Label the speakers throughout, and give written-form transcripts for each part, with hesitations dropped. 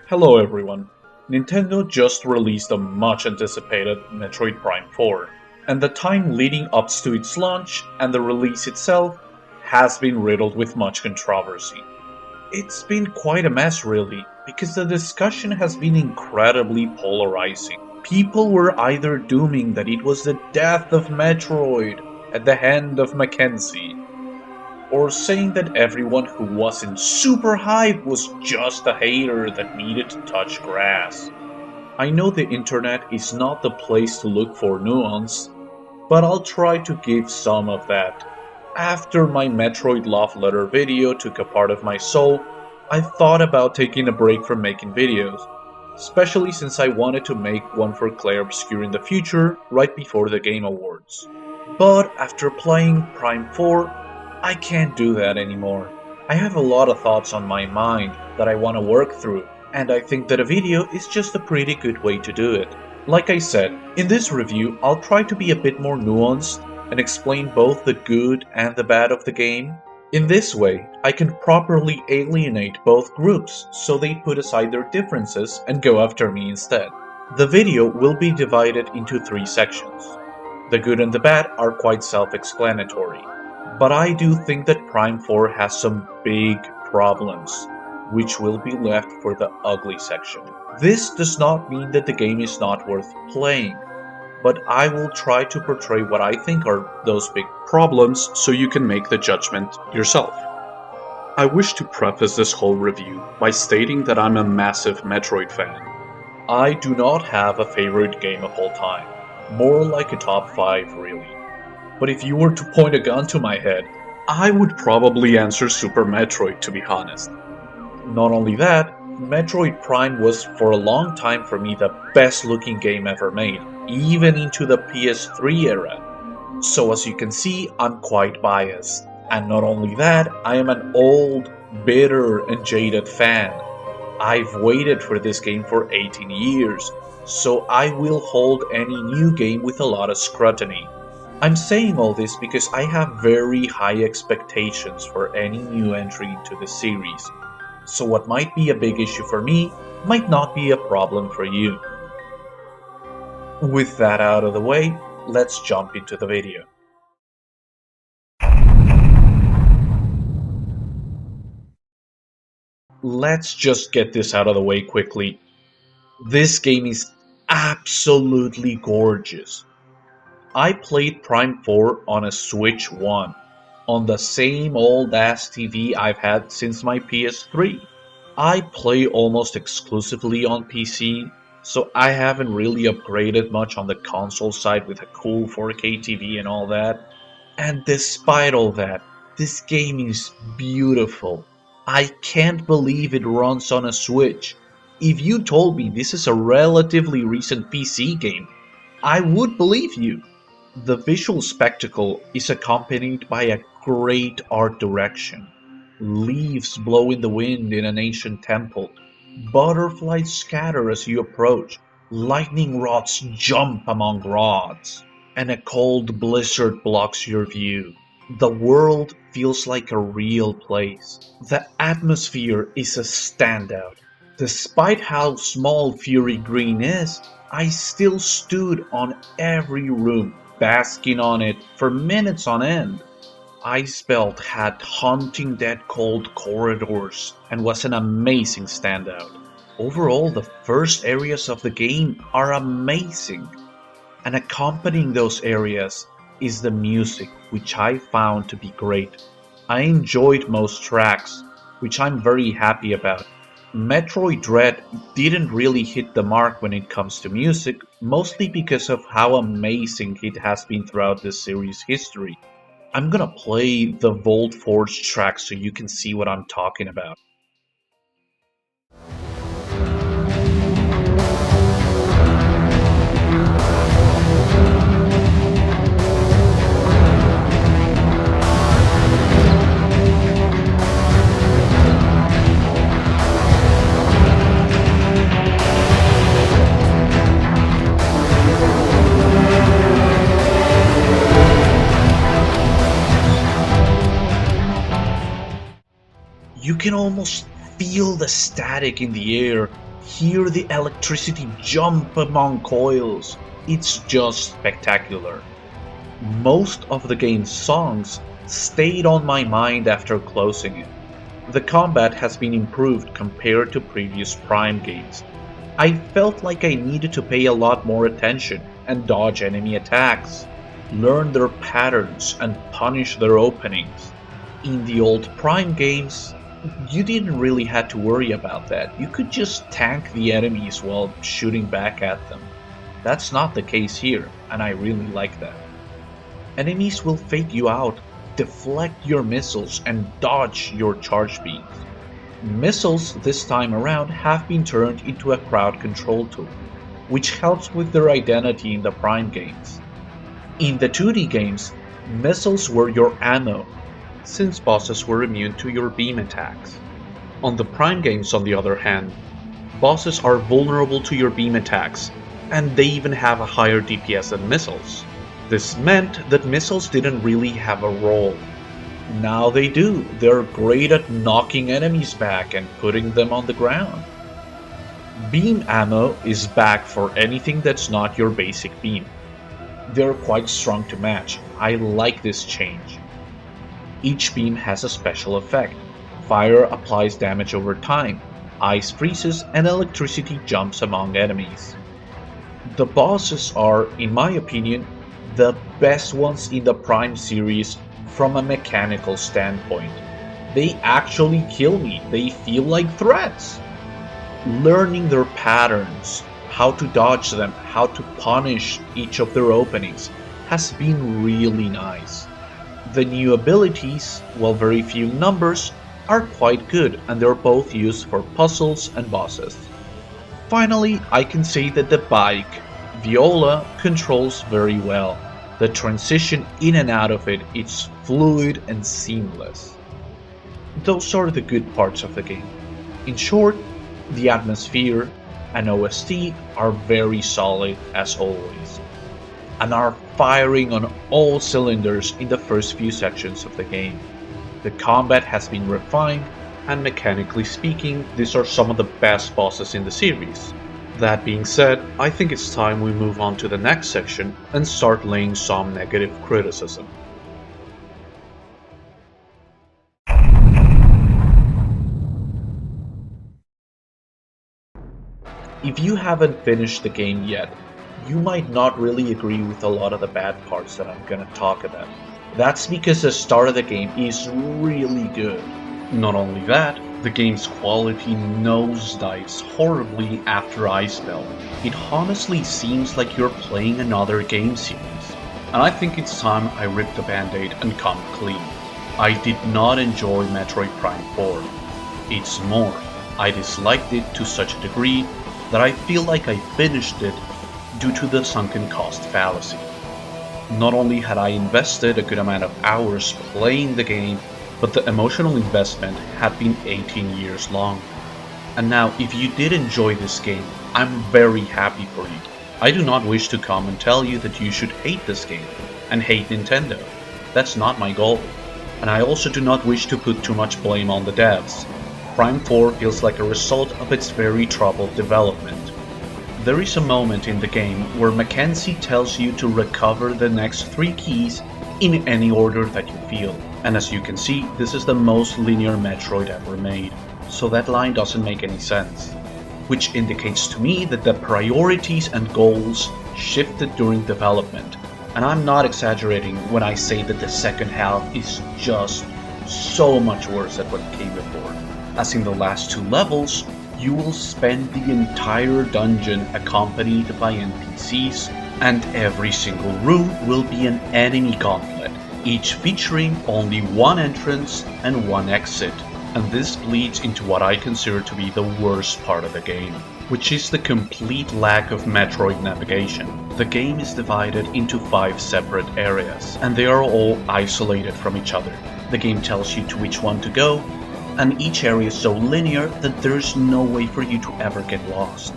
Speaker 1: Hello everyone. Nintendo just released the much anticipated Metroid Prime 4, and the time leading up to its launch and the release itself has been riddled with much controversy. It's been quite a mess really, because the discussion has been incredibly polarizing. People were either dooming that it was the death of Metroid at the hand of Mackenzie, or saying that everyone who wasn't super hyped was just a hater that needed to touch grass. I know the internet is not the place to look for nuance, but I'll try to give some of that. After my Metroid Love Letter video took a part of my soul, I thought about taking a break from making videos, especially since I wanted to make one for Claire Obscure in the future, right before the Game Awards. But after playing Prime 4, I can't do that anymore. I have a lot of thoughts on my mind that I want to work through, and I think that a video is just a pretty good way to do it. Like I said, in this review I'll try to be a bit more nuanced and explain both the good and the bad of the game. In this way, I can properly alienate both groups so they put aside their differences and go after me instead. The video will be divided into three sections. The good and the bad are quite self-explanatory, but I do think that Prime 4 has some big problems, which will be left for the ugly section. This does not mean that the game is not worth playing, but I will try to portray what I think are those big problems so you can make the judgment yourself. I wish to preface this whole review by stating that I'm a massive Metroid fan. I do not have a favorite game of all time, more like a top 5 really. But if you were to point a gun to my head, I would probably answer Super Metroid, to be honest. Not only that, Metroid Prime was for a long time for me the best looking game ever made, even into the PS3 era. So as you can see, I'm quite biased. And not only that, I am an old, bitter, and jaded fan. I've waited for this game for 18 years, so I will hold any new game with a lot of scrutiny. I'm saying all this because I have very high expectations for any new entry into the series, so what might be a big issue for me might not be a problem for you. With that out of the way, let's jump into the video. Let's just get this out of the way quickly. This game is absolutely gorgeous. I played Prime 4 on a Switch 1, on the same old ass TV I've had since my PS3. I play almost exclusively on PC, so I haven't really upgraded much on the console side with a cool 4K TV and all that. And despite all that, this game is beautiful. I can't believe it runs on a Switch. If you told me this is a relatively recent PC game, I would believe you. The visual spectacle is accompanied by a great art direction. Leaves blow in the wind in an ancient temple. Butterflies scatter as you approach. Lightning rods jump among rods. And a cold blizzard blocks your view. The world feels like a real place. The atmosphere is a standout. Despite how small Fury Green is, I still stood on every room, basking on it for minutes on end. Icebelt had haunting dead cold corridors and was an amazing standout. Overall, the first areas of the game are amazing, and accompanying those areas is the music, which I found to be great. I enjoyed most tracks, which I'm very happy about. Metroid Dread didn't really hit the mark when it comes to music, mostly because of how amazing it has been throughout this series' history. I'm gonna play the Volt Forge track so you can see what I'm talking about. You can almost feel the static in the air Hear the electricity jump among coils. It's just spectacular. Most of the game's songs stayed on my mind after closing it. The combat has been improved compared to previous Prime games. I felt like I needed to pay a lot more attention and dodge enemy attacks, learn their patterns, and punish their openings. In the old Prime games, you didn't really have to worry about that. You could just tank the enemies while shooting back at them. That's not the case here, and I really like that. Enemies will fake you out, deflect your missiles, and dodge your charge beams. Missiles this time around have been turned into a crowd control tool, which helps with their identity in the Prime games. In the 2D games, missiles were your ammo, since bosses were immune to your beam attacks. On the Prime games, on the other hand, bosses are vulnerable to your beam attacks, and they even have a higher DPS than missiles. This meant that missiles didn't really have a role. Now they do. They're great at knocking enemies back and putting them on the ground. Beam ammo is back for anything that's not your basic beam. They're quite strong to match. I like this change. Each beam has a special effect. Fire applies damage over time, ice freezes, and electricity jumps among enemies. The bosses are, in my opinion, the best ones in the Prime series from a mechanical standpoint. They actually kill me, they feel like threats. Learning their patterns, how to dodge them, how to punish each of their openings has been really nice. The new abilities, while very few numbers, are quite good, and they're both used for puzzles and bosses. Finally, I can say that the bike, Viola, controls very well. The transition in and out of it is fluid and seamless. Those are the good parts of the game. In short, the atmosphere and OST are very solid as always, and are firing on all cylinders in the first few sections of the game. The combat has been refined, and mechanically speaking, these are some of the best bosses in the series. That being said, I think it's time we move on to the next section and start laying some negative criticism. If you haven't finished the game yet, you might not really agree with a lot of the bad parts that I'm gonna talk about. That's because the start of the game is really good. Not only that, the game's quality nosedives horribly after Icebell. It honestly seems like you're playing another game series. And I think it's time I rip the band-aid and come clean. I did not enjoy Metroid Prime 4. It's more, I disliked it to such a degree that I feel like I finished it due to the sunken cost fallacy. Not only had I invested a good amount of hours playing the game, but the emotional investment had been 18 years long. And now, if you did enjoy this game, I'm very happy for you. I do not wish to come and tell you that you should hate this game, and hate Nintendo. That's not my goal. And I also do not wish to put too much blame on the devs. Prime 4 feels like a result of its very troubled development. There is a moment in the game where Mackenzie tells you to recover the next 3 keys in any order that you feel. And as you can see, this is the most linear Metroid ever made, so that line doesn't make any sense. Which indicates to me that the priorities and goals shifted during development, and I'm not exaggerating when I say that the second half is just so much worse than what came before. As in the last 2 levels, you will spend the entire dungeon accompanied by NPCs, and every single room will be an enemy gauntlet, each featuring only 1 entrance and 1 exit. And this leads into what I consider to be the worst part of the game, which is the complete lack of Metroid navigation. The game is divided into 5 separate areas, and they are all isolated from each other. The game tells you to which one to go, and each area is so linear that there's no way for you to ever get lost.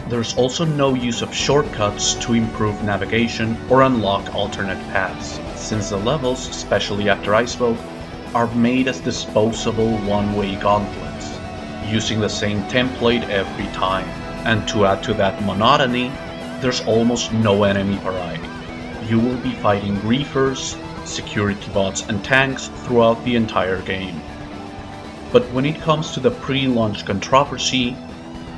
Speaker 1: There's also no use of shortcuts to improve navigation or unlock alternate paths, since the levels, especially after Icebell, are made as disposable one-way gauntlets. using the same template every time. And to add to that monotony, there's almost no enemy variety. You will be fighting griefers, security bots, and tanks throughout the entire game. But when it comes to the pre-launch controversy,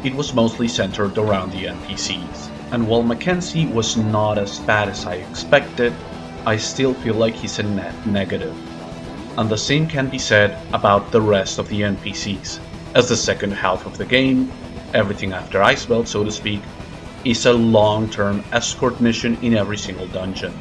Speaker 1: it was mostly centered around the NPCs. And while Mackenzie was not as bad as I expected, I still feel like he's a net negative. And the same can be said about the rest of the NPCs, as the second half of the game, everything after Icebelt so to speak, is a long-term escort mission in every single dungeon.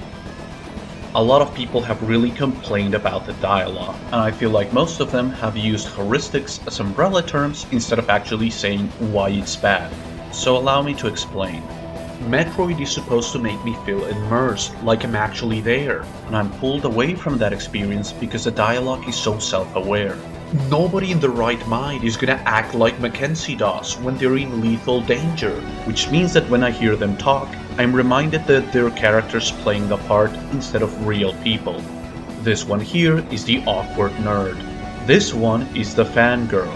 Speaker 1: A lot of people have really complained about the dialogue, and I feel like most of them have used heuristics as umbrella terms instead of actually saying why it's bad. So allow me to explain. Metroid is supposed to make me feel immersed, like I'm actually there, and I'm pulled away from that experience because the dialogue is so self-aware. Nobody in the right mind is gonna act like Mackenzie does when they're in lethal danger, which means that when I hear them talk, I'm reminded that they're characters playing the part instead of real people. This one here is the awkward nerd. This one is the fangirl.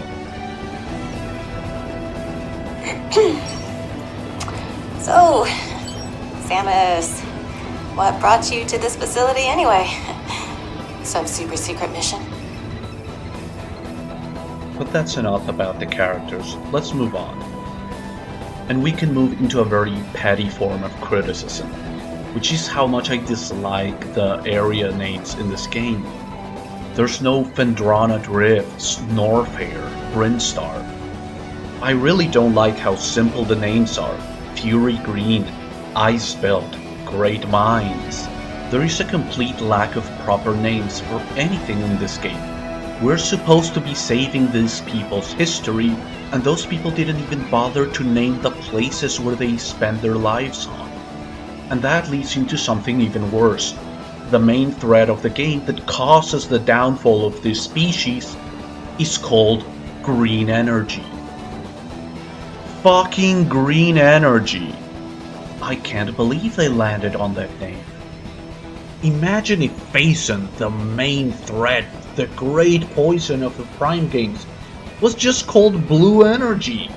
Speaker 2: So, Samus, what brought you to this facility anyway? Some super secret mission?
Speaker 1: But that's enough about the characters, let's move on. And we can move into a very petty form of criticism, which is how much I dislike the area names in this game. There's no Phendrana Drifts, Norfair, Brinstar. I really don't like how simple the names are. Fury Green, Icebelt, Great Minds. There is a complete lack of proper names for anything in this game. We're supposed to be saving these people's history, and those people didn't even bother to name the places where they spend their lives on. And that leads into something even worse. The main thread of the game that causes the downfall of this species is called green energy. Fucking green energy! I can't believe they landed on that name. Imagine if Phazon, the main threat, the great poison of the Prime games, was just called blue energy.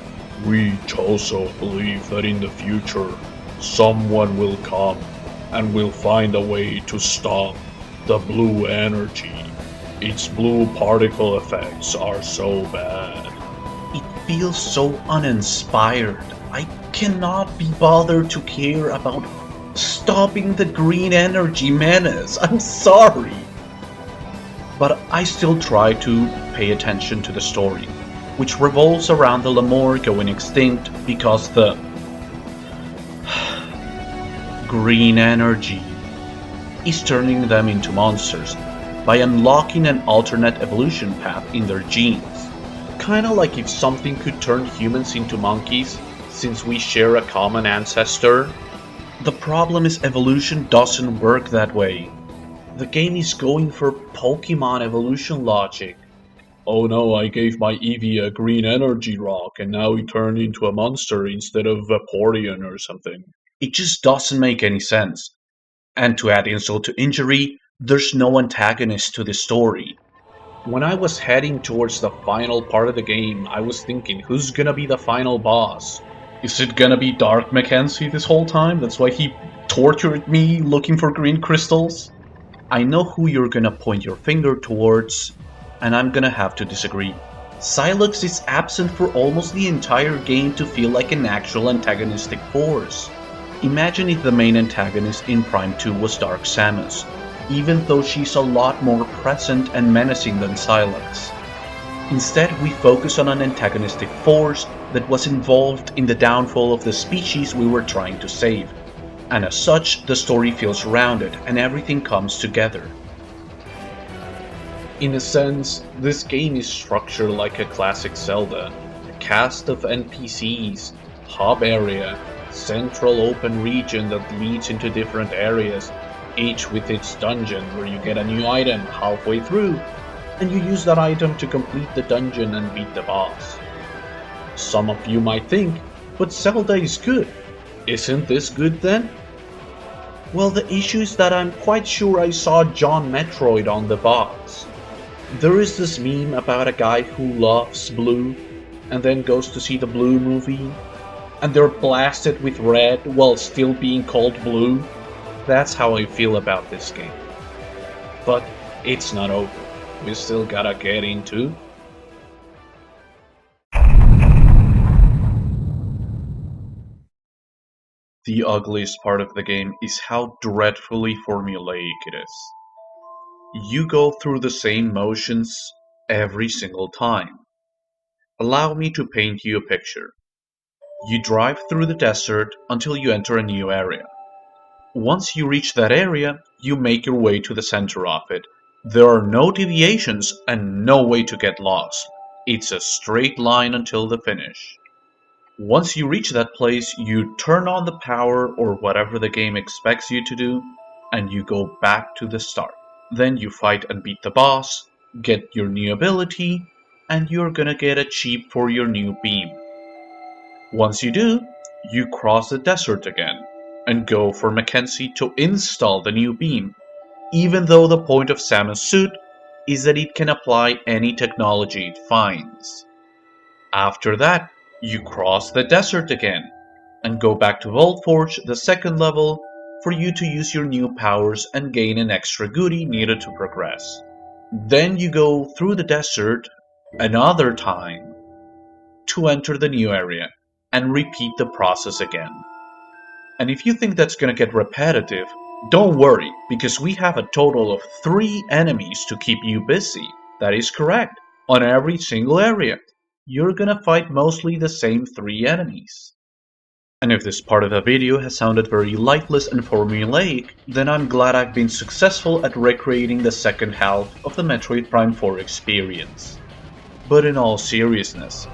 Speaker 1: We also believe that in the future, someone will come and will find a way to stop the blue energy. Its blue particle effects are so bad. It feels so uninspired. I cannot be bothered to care about stopping the green energy menace. I'm sorry. But I still try to pay attention to the story, which revolves around the Lemore going extinct because the green energy is turning them into monsters by unlocking an alternate evolution path in their genes. Kinda like if something could turn humans into monkeys, since we share a common ancestor. The problem is evolution doesn't work that way. The game is going for Pokemon evolution logic. Oh no, I gave my Eevee a green energy rock and now he turned into a monster instead of Vaporeon or something. It just doesn't make any sense. And to add insult to injury, there's no antagonist to the story. When I was heading towards the final part of the game, I was thinking, who's gonna be the final boss? Is it gonna be Dark Mackenzie this whole time? That's why he tortured me looking for green crystals? I know who you're gonna point your finger towards, and I'm gonna have to disagree. Sylux is absent for almost the entire game to feel like an actual antagonistic force. Imagine if the main antagonist in Prime 2 was Dark Samus, even though she's a lot more present and menacing than Sylux. Instead, we focus on an antagonistic force that was involved in the downfall of the species we were trying to save. And as such, the story feels rounded and everything comes together. In a sense, this game is structured like a classic Zelda. A cast of NPCs, hub area, central open region that leads into different areas, each with its dungeon where you get a new item halfway through, and you use that item to complete the dungeon and beat the boss. Some of you might think, but Zelda is good. Isn't this good then? Well, the issue is that I'm quite sure I saw John Metroid on the box. There is this meme about a guy who loves blue, and then goes to see the Blue movie, and they're blasted with red while still being called blue. That's how I feel about this game. But it's not over. We still gotta get into. The ugliest part of the game is how dreadfully formulaic it is. You go through the same motions every single time. Allow me to paint you a picture. You drive through the desert until you enter a new area. Once you reach that area, you make your way to the center of it. There are no deviations and no way to get lost. It's a straight line until the finish. Once you reach that place, you turn on the power or whatever the game expects you to do, and you go back to the start. Then you fight and beat the boss, get your new ability, and you're gonna get a chip for your new beam. Once you do, you cross the desert again, and go for Mackenzie to install the new beam, even though the point of Samus' suit is that it can apply any technology it finds. After that, you cross the desert again, and go back to Voltforge, the second level, for you to use your new powers and gain an extra goodie needed to progress. Then you go through the desert another time to enter the new area, and repeat the process again. And if you think that's gonna get repetitive, don't worry, because we have a total of 3 enemies to keep you busy. That is correct. On every single area, you're gonna fight mostly the same 3 enemies. And if this part of the video has sounded very lightless and formulaic, then I'm glad I've been successful at recreating the second half of the Metroid Prime 4 experience. But in all seriousness,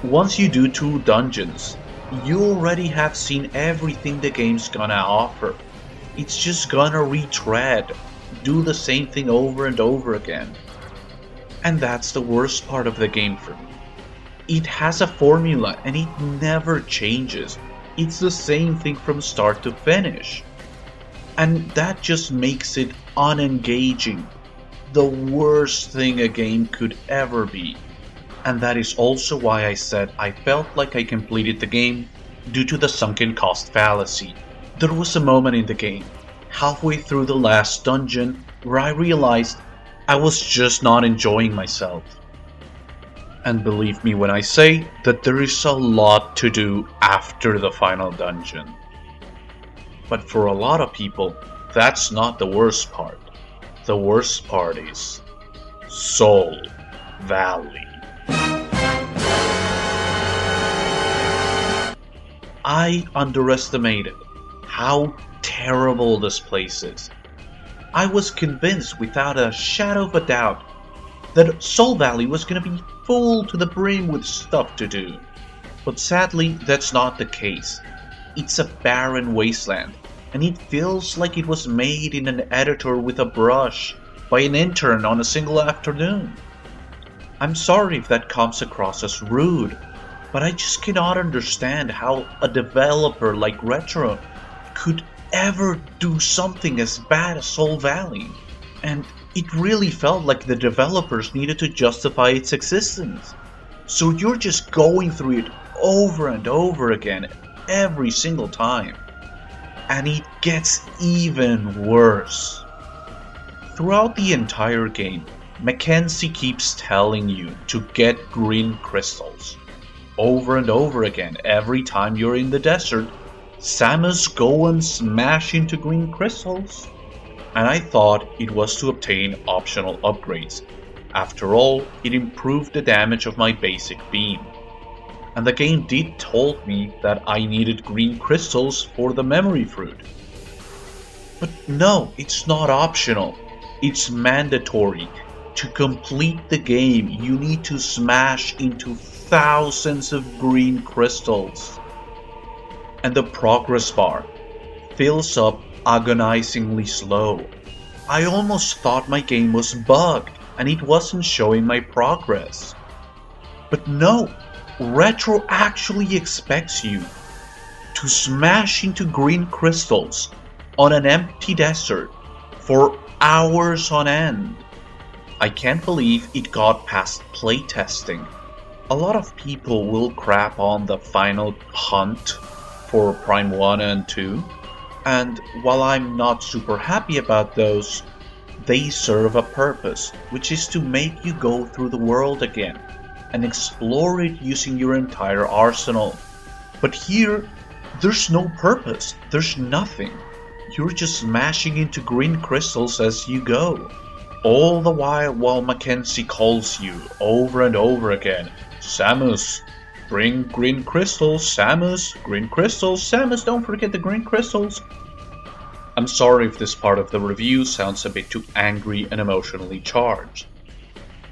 Speaker 1: once you do 2 dungeons, you already have seen everything the game's gonna offer. It's just gonna retread, do the same thing over and over again. And that's the worst part of the game for me. It has a formula and it never changes. It's the same thing from start to finish. And that just makes it unengaging. The worst thing a game could ever be. And that is also why I said I felt like I completed the game due to the sunken cost fallacy. There was a moment in the game, halfway through the last dungeon, where I realized I was just not enjoying myself. And believe me when I say that there is a lot to do after the final dungeon. But for a lot of people, that's not the worst part. The worst part is Soul Valley. I underestimated how terrible this place is. I was convinced without a shadow of a doubt that Soul Valley was going to be full to the brim with stuff to do. But sadly, that's not the case. It's a barren wasteland, and it feels like it was made in an editor with a brush by an intern on a single afternoon. I'm sorry if that comes across as rude, but I just cannot understand how a developer like Retro could ever do something as bad as Soul Valley. And it really felt like the developers needed to justify its existence. So you're just going through it over and over again every single time. And it gets even worse. Throughout the entire game, Mackenzie keeps telling you to get green crystals. Over and over again, every time you're in the desert, Samus go and smash into green crystals. And I thought it was to obtain optional upgrades. After all, it improved the damage of my basic beam. And the game did told me that I needed green crystals for the memory fruit. But no, it's not optional. It's mandatory. To complete the game, you need to smash into thousands of green crystals. And the progress bar fills up agonizingly slow. I almost thought my game was bugged and it wasn't showing my progress. But no, Retro actually expects you to smash into green crystals on an empty desert for hours on end. I can't believe it got past playtesting. A lot of people will crap on the final hunt for Prime 1 and 2, and while I'm not super happy about those, they serve a purpose, which is to make you go through the world again and explore it using your entire arsenal. But here, there's no purpose, there's nothing. You're just smashing into green crystals as you go. All the while Mackenzie calls you over and over again, Samus, bring green crystals, Samus, green crystals, Samus, don't forget the green crystals. I'm sorry if this part of the review sounds a bit too angry and emotionally charged,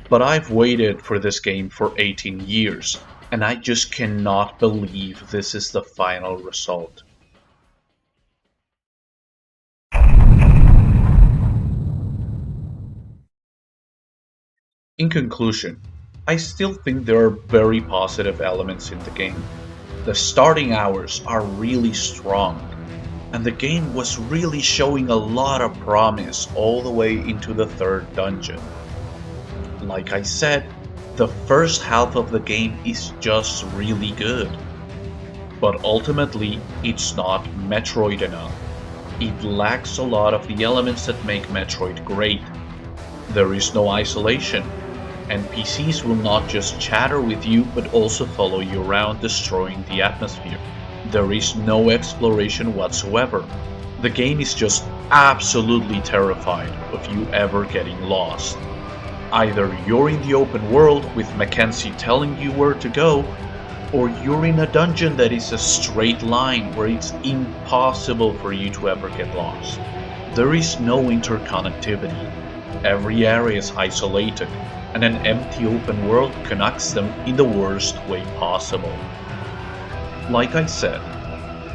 Speaker 1: but I've waited for this game for 18 years, and I just cannot believe this is the final result. In conclusion, I still think there are very positive elements in the game. The starting hours are really strong, and the game was really showing a lot of promise all the way into the third dungeon. Like I said, the first half of the game is just really good. But ultimately, it's not Metroid enough. It lacks a lot of the elements that make Metroid great. There is no isolation. NPCs will not just chatter with you, but also follow you around, destroying the atmosphere. There is no exploration whatsoever. The game is just absolutely terrified of you ever getting lost. Either you're in the open world with Mackenzie telling you where to go, or you're in a dungeon that is a straight line where it's impossible for you to ever get lost. There is no interconnectivity. Every area is isolated, and an empty open world connects them in the worst way possible. Like I said,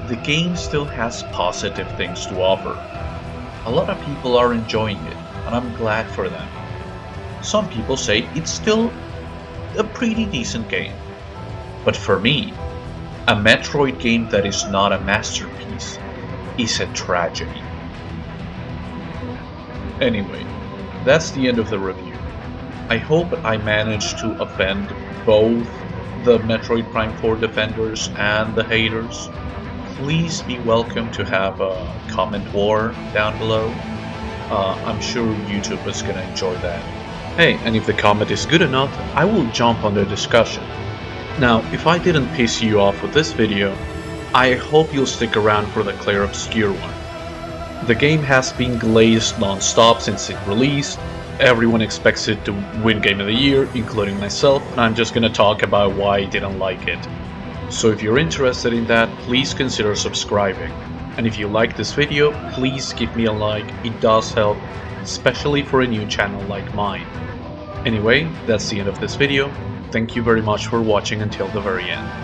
Speaker 1: the game still has positive things to offer. A lot of people are enjoying it, and I'm glad for them. Some people say it's still a pretty decent game. But for me, a Metroid game that is not a masterpiece is a tragedy. Anyway, that's the end of the review. I hope I managed to offend both the Metroid Prime 4 defenders and the haters. Please be welcome to have a comment war down below. I'm sure YouTube is gonna enjoy that. Hey, and if the comment is good enough, I will jump on the discussion. Now, if I didn't piss you off with this video, I hope you'll stick around for the Clear Obscure one. The game has been glazed non-stop since it released. Everyone expects it to win Game of the Year, including myself, and I'm just gonna talk about why I didn't like it. So if you're interested in that, please consider subscribing. And if you like this video, please give me a like, it does help, especially for a new channel like mine. Anyway, that's the end of this video. Thank you very much for watching until the very end.